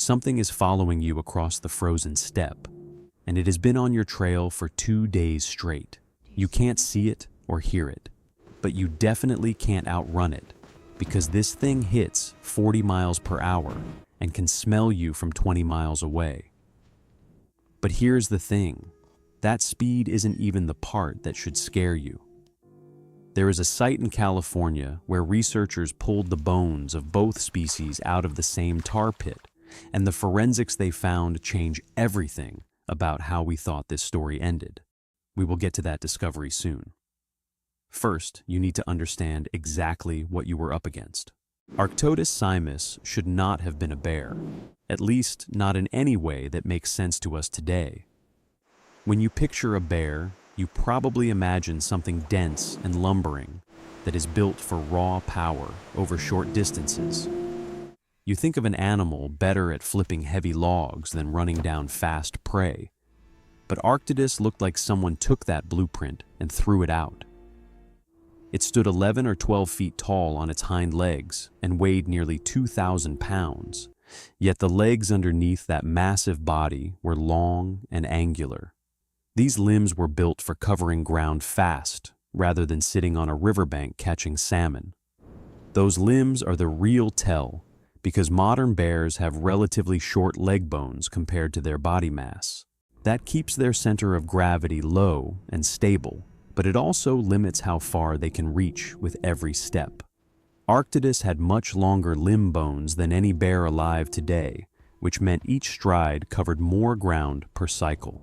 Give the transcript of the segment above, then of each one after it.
Something is following you across the frozen steppe, and it has been on your trail for 2 days straight. You can't see it or hear it, but you definitely can't outrun it, because this thing hits 40 miles per hour and can smell you from 20 miles away. But here's the thing, that speed isn't even the part that should scare you. There is a site in California where researchers pulled the bones of both species out of the same tar pit, and the forensics they found change everything about how we thought this story ended. We will get to that discovery soon. First, you need to understand exactly what you were up against. Arctodus simus should not have been a bear, at least not in any way that makes sense to us today. When you picture a bear, you probably imagine something dense and lumbering that is built for raw power over short distances. You think of an animal better at flipping heavy logs than running down fast prey. But Arctodus looked like someone took that blueprint and threw it out. It stood 11 or 12 feet tall on its hind legs and weighed nearly 2,000 pounds, yet the legs underneath that massive body were long and angular. These limbs were built for covering ground fast, rather than sitting on a riverbank catching salmon. Those limbs are the real tell, because modern bears have relatively short leg bones compared to their body mass. That keeps their center of gravity low and stable, but it also limits how far they can reach with every step. Arctodus had much longer limb bones than any bear alive today, which meant each stride covered more ground per cycle.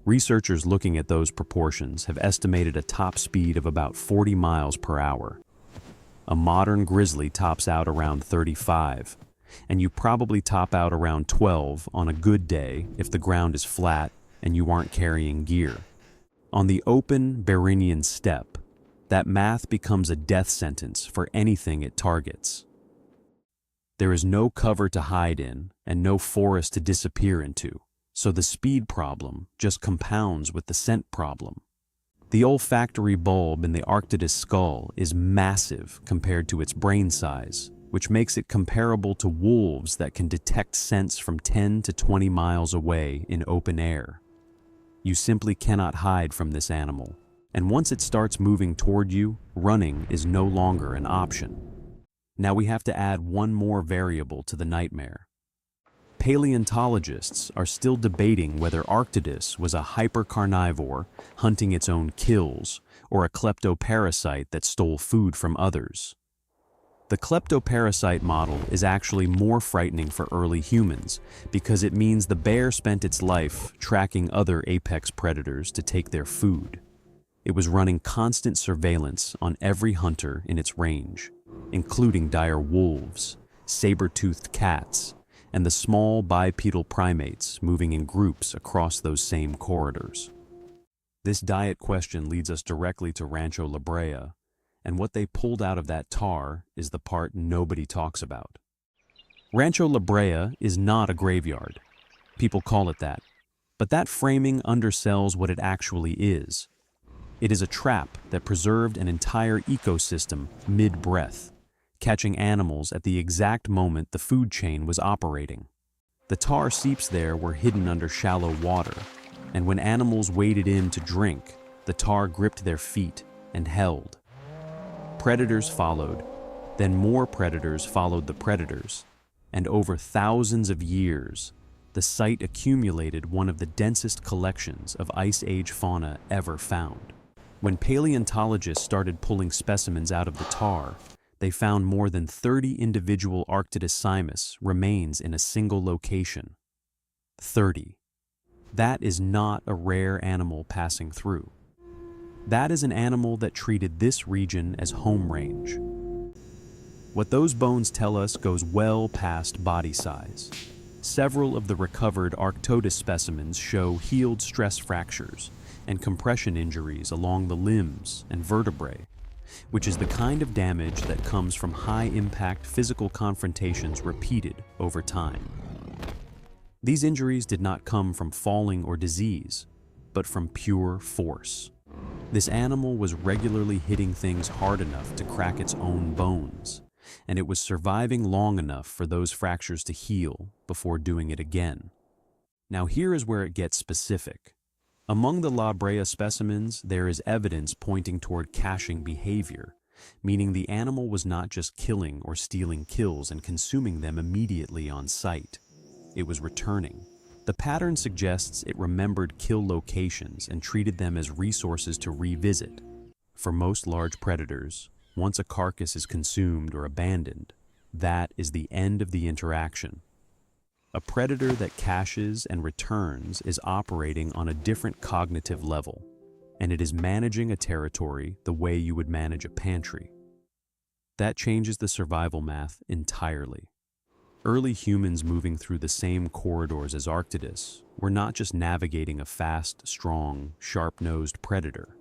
Researchers looking at those proportions have estimated a top speed of about 40 miles per hour. A modern grizzly tops out around 35, and you probably top out around 12 on a good day if the ground is flat and you aren't carrying gear. On the open Beringian steppe, that math becomes a death sentence for anything it targets. There is no cover to hide in and no forest to disappear into, so the speed problem just compounds with the scent problem. The olfactory bulb in the Arctodus skull is massive compared to its brain size, which makes it comparable to wolves that can detect scents from 10 to 20 miles away in open air. You simply cannot hide from this animal, and once it starts moving toward you, running is no longer an option. Now we have to add one more variable to the nightmare. Paleontologists are still debating whether Arctodus was a hypercarnivore hunting its own kills or a kleptoparasite that stole food from others. The kleptoparasite model is actually more frightening for early humans because it means the bear spent its life tracking other apex predators to take their food. It was running constant surveillance on every hunter in its range, including dire wolves, saber-toothed cats, and the small bipedal primates moving in groups across those same corridors. This diet question leads us directly to Rancho La Brea, and what they pulled out of that tar is the part nobody talks about. Rancho La Brea is not a graveyard. People call it that, but that framing undersells what it actually is. It is a trap that preserved an entire ecosystem mid-breath, catching animals at the exact moment the food chain was operating. The tar seeps there were hidden under shallow water, and when animals waded in to drink, the tar gripped their feet and held. Predators followed, then more predators followed the predators, and over thousands of years, the site accumulated one of the densest collections of Ice Age fauna ever found. When paleontologists started pulling specimens out of the tar, they found more than 30 individual Arctodus simus remains in a single location. 30. That is not a rare animal passing through. That is an animal that treated this region as home range. What those bones tell us goes well past body size. Several of the recovered Arctodus specimens show healed stress fractures and compression injuries along the limbs and vertebrae, which is the kind of damage that comes from high-impact physical confrontations repeated over time. These injuries did not come from falling or disease, but from pure force. This animal was regularly hitting things hard enough to crack its own bones, and it was surviving long enough for those fractures to heal before doing it again. Now here is where it gets specific. Among the La Brea specimens, there is evidence pointing toward caching behavior, meaning the animal was not just killing or stealing kills and consuming them immediately on sight. It was returning. The pattern suggests it remembered kill locations and treated them as resources to revisit. For most large predators, once a carcass is consumed or abandoned, that is the end of the interaction. A predator that caches and returns is operating on a different cognitive level, and it is managing a territory the way you would manage a pantry. That changes the survival math entirely. Early humans moving through the same corridors as Arctodus were not just navigating a fast, strong, sharp-nosed predator.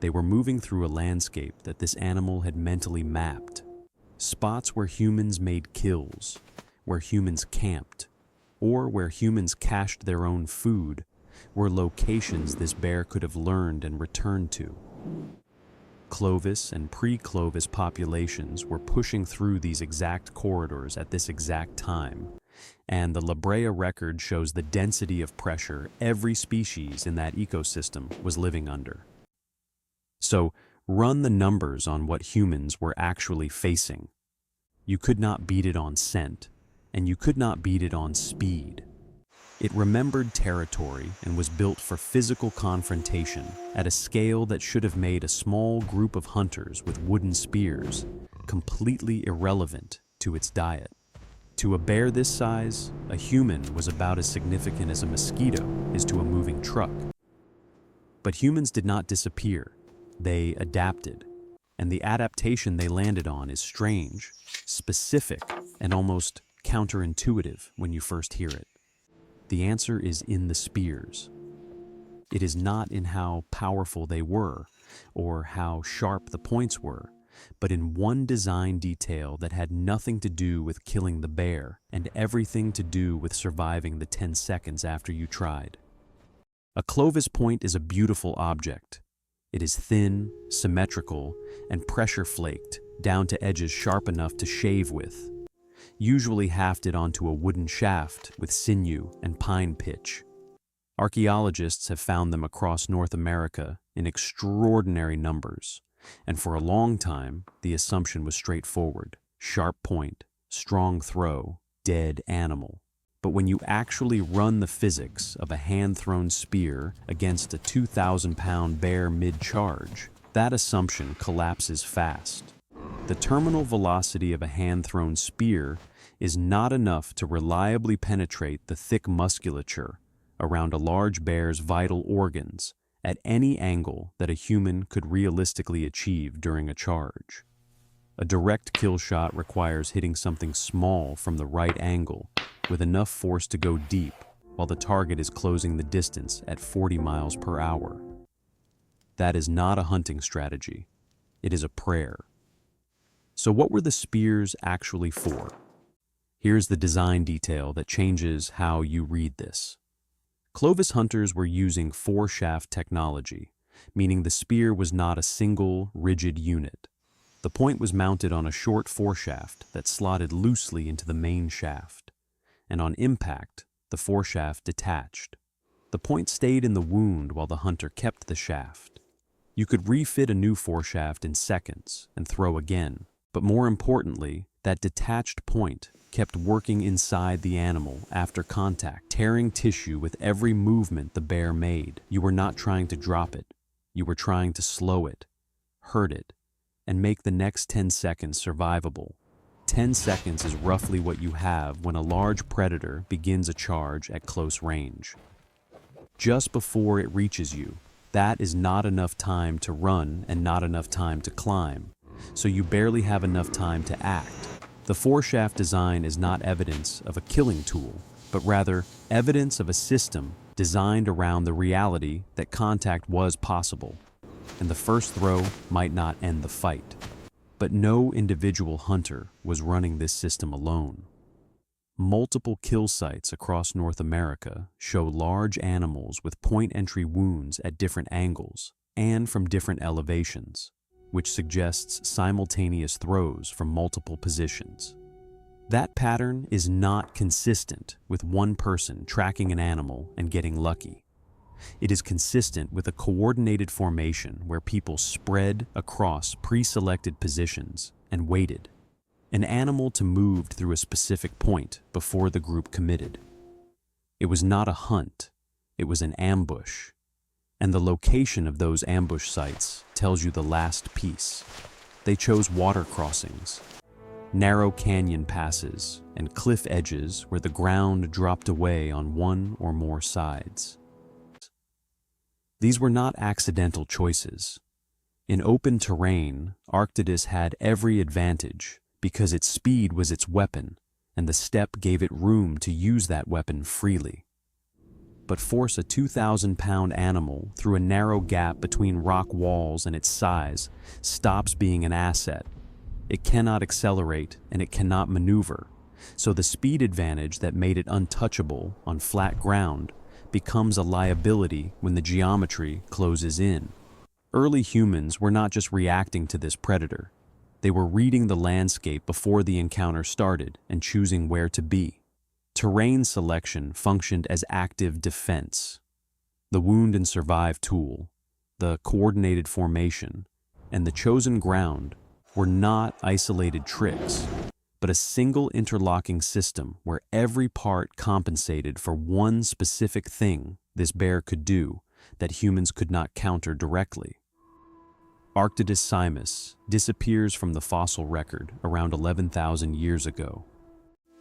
They were moving through a landscape that this animal had mentally mapped. Spots where humans made kills, where humans camped, or where humans cached their own food, were locations this bear could have learned and returned to. Clovis and pre-Clovis populations were pushing through these exact corridors at this exact time, and the La Brea record shows the density of pressure every species in that ecosystem was living under. So, run the numbers on what humans were actually facing. You could not beat it on scent, and you could not beat it on speed. It remembered territory and was built for physical confrontation at a scale that should have made a small group of hunters with wooden spears completely irrelevant to its diet. To a bear this size, a human was about as significant as a mosquito is to a moving truck. But humans did not disappear. They adapted. And the adaptation they landed on is strange, specific, and almost counterintuitive when you first hear it. The answer is in the spears. It is not in how powerful they were or how sharp the points were, but in one design detail that had nothing to do with killing the bear and everything to do with surviving the 10 seconds after you tried. A Clovis point is a beautiful object. It is thin, symmetrical, and pressure flaked down to edges sharp enough to shave with, usually hafted onto a wooden shaft with sinew and pine pitch. Archaeologists have found them across North America in extraordinary numbers, and for a long time, the assumption was straightforward: sharp point, strong throw, dead animal. But when you actually run the physics of a hand-thrown spear against a 2,000-pound bear mid-charge, that assumption collapses fast. The terminal velocity of a hand-thrown spear is not enough to reliably penetrate the thick musculature around a large bear's vital organs at any angle that a human could realistically achieve during a charge. A direct kill shot requires hitting something small from the right angle with enough force to go deep while the target is closing the distance at 40 miles per hour. That is not a hunting strategy. It is a prayer. So what were the spears actually for? Here's the design detail that changes how you read this. Clovis hunters were using foreshaft technology, meaning the spear was not a single, rigid unit. The point was mounted on a short foreshaft that slotted loosely into the main shaft, and on impact, the foreshaft detached. The point stayed in the wound while the hunter kept the shaft. You could refit a new foreshaft in seconds and throw again, but more importantly, that detached point kept working inside the animal after contact, tearing tissue with every movement the bear made. You were not trying to drop it. You were trying to slow it, hurt it, and make the next 10 seconds survivable. 10 seconds is roughly what you have when a large predator begins a charge at close range. Just before it reaches you, that is not enough time to run and not enough time to climb, so you barely have enough time to act. The foreshaft design is not evidence of a killing tool, but rather evidence of a system designed around the reality that contact was possible, and the first throw might not end the fight. But no individual hunter was running this system alone. Multiple kill sites across North America show large animals with point entry wounds at different angles and from different elevations. which suggests simultaneous throws from multiple positions. That pattern is not consistent with one person tracking an animal and getting lucky. It is consistent with a coordinated formation where people spread across pre-selected positions and waited. An animal to move through a specific point before the group committed. It was not a hunt, it was an ambush. And the location of those ambush sites tells you the last piece. They chose water crossings, narrow canyon passes, and cliff edges where the ground dropped away on one or more sides. These were not accidental choices. In open terrain, Arctodus had every advantage because its speed was its weapon, and the steppe gave it room to use that weapon freely. But force a 2,000-pound animal through a narrow gap between rock walls and its size stops being an asset. It cannot accelerate and it cannot maneuver, so the speed advantage that made it untouchable on flat ground becomes a liability when the geometry closes in. Early humans were not just reacting to this predator. They were reading the landscape before the encounter started and choosing where to be. Terrain selection functioned as active defense. The wound and survive tool, the coordinated formation, and the chosen ground were not isolated tricks, but a single interlocking system where every part compensated for one specific thing this bear could do that humans could not counter directly. Arctodus simus disappears from the fossil record around 11,000 years ago.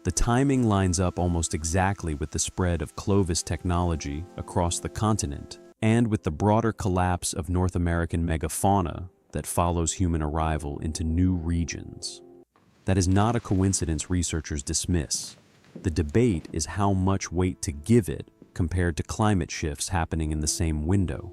The timing lines up almost exactly with the spread of Clovis technology across the continent and with the broader collapse of North American megafauna that follows human arrival into new regions. That is not a coincidence researchers dismiss. The debate is how much weight to give it compared to climate shifts happening in the same window.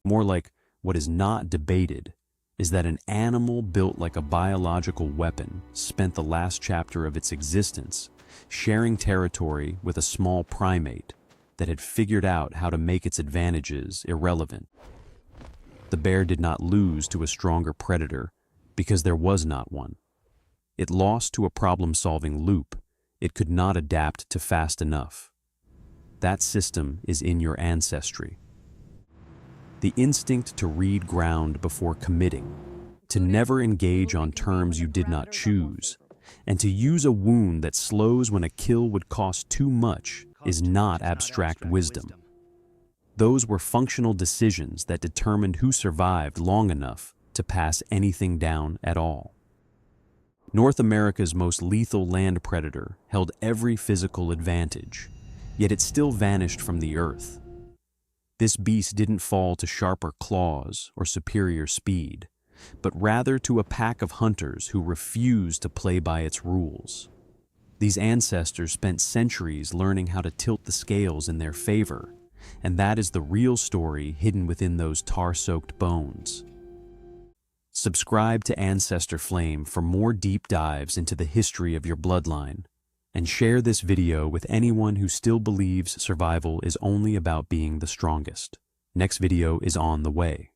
More like, what is not debated is that an animal built like a biological weapon spent the last chapter of its existence sharing territory with a small primate that had figured out how to make its advantages irrelevant. The bear did not lose to a stronger predator because there was not one. It lost to a problem-solving loop it could not adapt to fast enough. That system is in your ancestry. The instinct to read ground before committing, to never engage on terms you did not choose, and to use a wound that slows when a kill would cost too much is not abstract wisdom. Those were functional decisions that determined who survived long enough to pass anything down at all. North America's most lethal land predator held every physical advantage, yet it still vanished from the earth. This beast didn't fall to sharper claws or superior speed, but rather to a pack of hunters who refused to play by its rules. These ancestors spent centuries learning how to tilt the scales in their favor, and that is the real story hidden within those tar-soaked bones. Subscribe to Ancestor Flame for more deep dives into the history of your bloodline, and share this video with anyone who still believes survival is only about being the strongest. Next video is on the way.